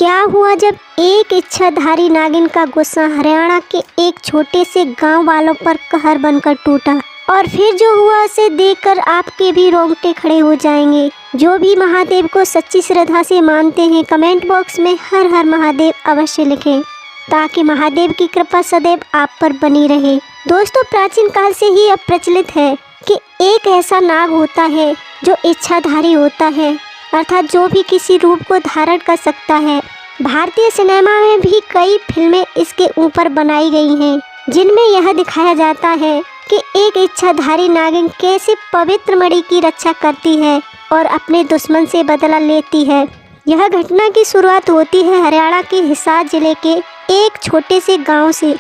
क्या हुआ जब एक इच्छाधारी नागिन का गुस्सा हरियाणा के एक छोटे से गांव वालों पर कहर बनकर टूटा। और फिर जो हुआ उसे देखकर आपके भी रोंगटे खड़े हो जाएंगे। जो भी महादेव को सच्ची श्रद्धा से मानते हैं कमेंट बॉक्स में हर हर महादेव अवश्य लिखें, ताकि महादेव की कृपा सदैव आप पर बनी रहे। दोस्तों, प्राचीन काल से ही अब प्रचलित है कि एक ऐसा नाग होता है जो इच्छाधारी होता है, अर्थात जो भी किसी रूप को धारण कर सकता है। भारतीय सिनेमा में भी कई फिल्में इसके ऊपर बनाई गई हैं, जिनमें यह दिखाया जाता है कि एक इच्छाधारी नागिन कैसे पवित्र मणि की रक्षा करती है और अपने दुश्मन से बदला लेती है। यह घटना की शुरुआत होती है हरियाणा के हिसार जिले के एक छोटे से गांव से,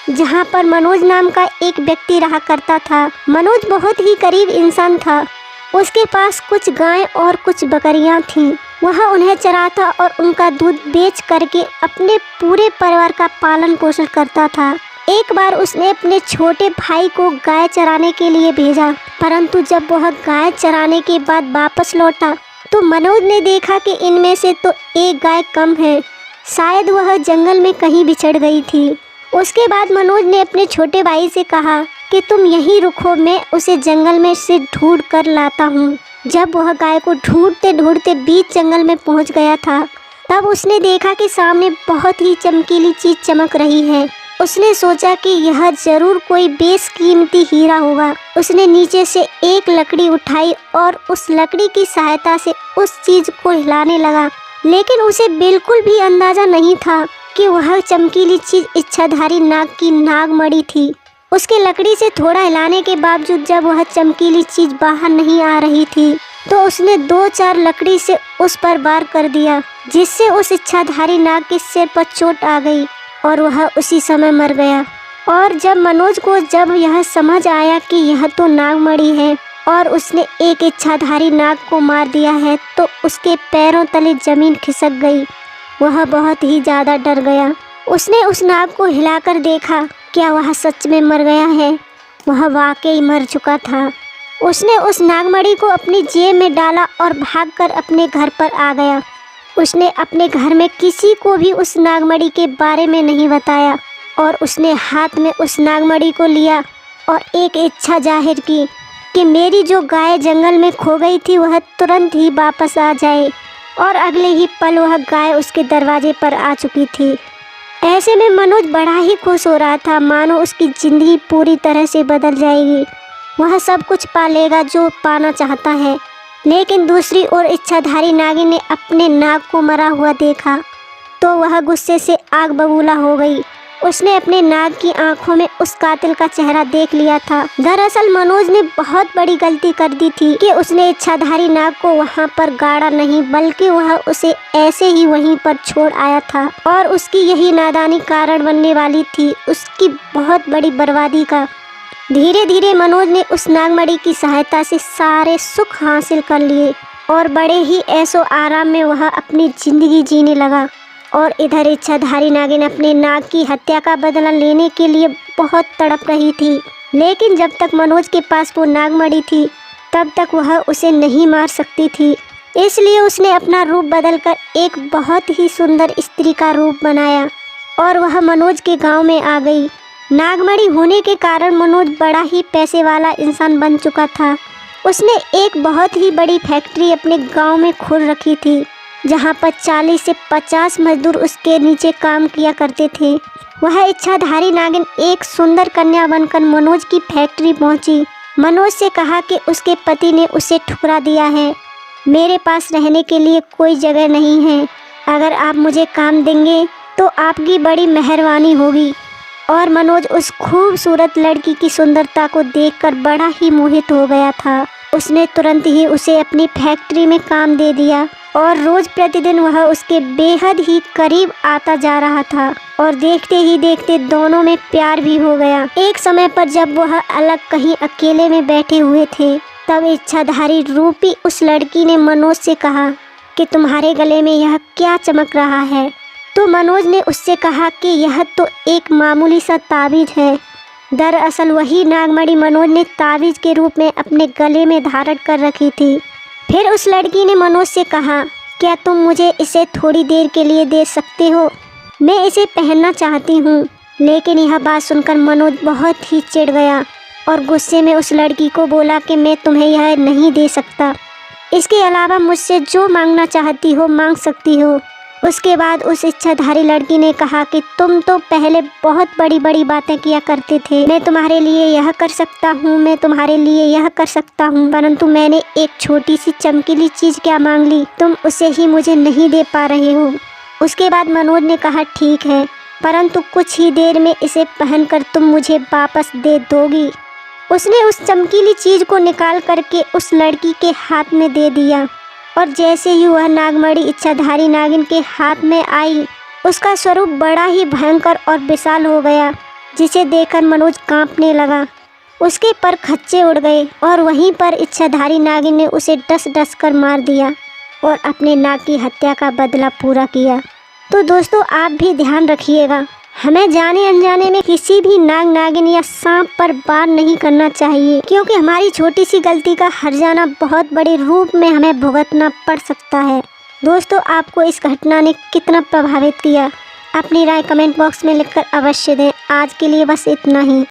जहां पर मनोज नाम का एक व्यक्ति रहा करता था। मनोज बहुत ही गरीब इंसान था। उसके पास कुछ गायें और कुछ बकरियां थीं। वह उन्हें चराता और उनका दूध बेच करके अपने पूरे परिवार का पालन पोषण करता था। एक बार उसने अपने छोटे भाई को गाय चराने के लिए भेजा, परंतु जब वह गाय चराने के बाद वापस लौटा तो मनोज ने देखा कि इनमें से तो एक गाय कम है, शायद वह जंगल में कहीं बिछड़ गई थी। उसके बाद मनोज ने अपने छोटे भाई से कहा कि तुम यहीं रुको, मैं उसे जंगल में से ढूंढ कर लाता हूँ। जब वह गाय को ढूंढते ढूंढते बीच जंगल में पहुँच गया था, तब उसने देखा कि सामने बहुत ही चमकीली चीज़ चमक रही है। उसने सोचा कि यह जरूर कोई बेशकीमती हीरा होगा। उसने नीचे से एक लकड़ी उठाई और उस लकड़ी की सहायता से उस चीज़ को हिलाने लगा, लेकिन उसे बिल्कुल भी अंदाज़ा नहीं था कि वह चमकीली चीज़ इच्छाधारी नाग की नागमणि थी। उसके लकड़ी से थोड़ा हिलाने के बावजूद जब वह चमकीली चीज़ बाहर नहीं आ रही थी, तो उसने 2-4 लकड़ी से उस पर वार कर दिया, जिससे उस इच्छाधारी नाग के सिर पर चोट आ गई और वह उसी समय मर गया। और जब मनोज को यह समझ आया कि यह तो नागमणि है और उसने एक इच्छाधारी नाग को मार दिया है, तो उसके पैरों तले जमीन खिसक गई। वह बहुत ही ज़्यादा डर गया। उसने उस नाग को हिलाकर देखा, क्या वह सच में मर गया है? वह वाकई मर चुका था। उसने उस नागमणि को अपनी जेब में डाला और भागकर अपने घर पर आ गया। उसने अपने घर में किसी को भी उस नागमणि के बारे में नहीं बताया और उसने हाथ में उस नागमणि को लिया और एक इच्छा जाहिर की कि मेरी जो गाय जंगल में खो गई थी वह तुरंत ही वापस आ जाए। और अगले ही पल वह गाय उसके दरवाजे पर आ चुकी थी। ऐसे में मनोज बड़ा ही खुश हो रहा था, मानो उसकी ज़िंदगी पूरी तरह से बदल जाएगी। वह सब कुछ पा लेगा जो पाना चाहता है। लेकिन दूसरी ओर इच्छाधारी नागिन ने अपने नाग को मरा हुआ देखा तो वह गुस्से से आग बबूला हो गई। उसने अपने नाग की आंखों में उस कातिल का चेहरा देख लिया था। दरअसल मनोज ने बहुत बड़ी गलती कर दी थी कि उसने इच्छाधारी नाग को वहां पर गाड़ा नहीं, बल्कि वह उसे ऐसे ही वहीं पर छोड़ आया था और उसकी यही नादानी कारण बनने वाली थी उसकी बहुत बड़ी बर्बादी का। धीरे धीरे मनोज ने उस नागमणि की सहायता से सारे सुख हासिल कर लिए और बड़े ही ऐशो आराम में वह अपनी ज़िंदगी जीने लगा। और इधर इच्छाधारी नागिन अपने नाग की हत्या का बदला लेने के लिए बहुत तड़प रही थी, लेकिन जब तक मनोज के पास वो नागमणि थी तब तक वह उसे नहीं मार सकती थी। इसलिए उसने अपना रूप बदलकर एक बहुत ही सुंदर स्त्री का रूप बनाया और वह मनोज के गांव में आ गई। नागमणि होने के कारण मनोज बड़ा ही पैसे वाला इंसान बन चुका था। उसने एक बहुत ही बड़ी फैक्ट्री अपने गांव में खोल रखी थी, जहां पर 40 से 50 मजदूर उसके नीचे काम किया करते थे। वह इच्छाधारी नागिन एक सुंदर कन्या बनकर मनोज की फैक्ट्री पहुंची। मनोज से कहा कि उसके पति ने उसे ठुकरा दिया है, मेरे पास रहने के लिए कोई जगह नहीं है, अगर आप मुझे काम देंगे तो आपकी बड़ी मेहरबानी होगी। और मनोज उस खूबसूरत लड़की की सुंदरता को देखकर बड़ा ही मोहित हो गया था। उसने तुरंत ही उसे अपनी फैक्ट्री में काम दे दिया और रोज़ प्रतिदिन वह उसके बेहद ही करीब आता जा रहा था और देखते ही देखते दोनों में प्यार भी हो गया। एक समय पर जब वह अलग कहीं अकेले में बैठे हुए थे, तब इच्छाधारी रूपी उस लड़की ने मनोज से कहा कि तुम्हारे गले में यह क्या चमक रहा है? तो मनोज ने उससे कहा कि यह तो एक मामूली सा ताबीज़ है। दरअसल वही नागमणि मनोज ने ताबीज़ के रूप में अपने गले में धारण कर रखी थी। फिर उस लड़की ने मनोज से कहा क्या तुम मुझे इसे थोड़ी देर के लिए दे सकते हो? मैं इसे पहनना चाहती हूँ। लेकिन यह बात सुनकर मनोज बहुत ही चिढ़ गया और गुस्से में उस लड़की को बोला कि मैं तुम्हें यह नहीं दे सकता। इसके अलावा मुझसे जो मांगना चाहती हो मांग सकती हो। उसके बाद उस इच्छाधारी लड़की ने कहा कि तुम तो पहले बहुत बड़ी बड़ी बातें किया करते थे। मैं तुम्हारे लिए यह कर सकता हूँ, मैं तुम्हारे लिए यह कर सकता हूँ, परंतु मैंने एक छोटी सी चमकीली चीज़ क्या मांग ली, तुम उसे ही मुझे नहीं दे पा रहे हो। उसके बाद मनोज ने कहा ठीक है, परंतु कुछ ही देर में इसे पहनकर तुम मुझे वापस दे दोगी। उसने उस चमकीली चीज़ को निकाल करके उस लड़की के हाथ में दे दिया और जैसे ही वह नागमणि इच्छाधारी नागिन के हाथ में आई, उसका स्वरूप बड़ा ही भयंकर और विशाल हो गया, जिसे देखकर मनोज कांपने लगा। उसके पर खच्चे उड़ गए और वहीं पर इच्छाधारी नागिन ने उसे डस डस कर मार दिया और अपने नाग की हत्या का बदला पूरा किया। तो दोस्तों आप भी ध्यान रखिएगा, हमें जाने अनजाने में किसी भी नाग नागिन या सांप पर वार नहीं करना चाहिए, क्योंकि हमारी छोटी सी गलती का हर्जाना बहुत बड़े रूप में हमें भुगतना पड़ सकता है। दोस्तों आपको इस घटना ने कितना प्रभावित किया, अपनी राय कमेंट बॉक्स में लिखकर अवश्य दें। आज के लिए बस इतना ही।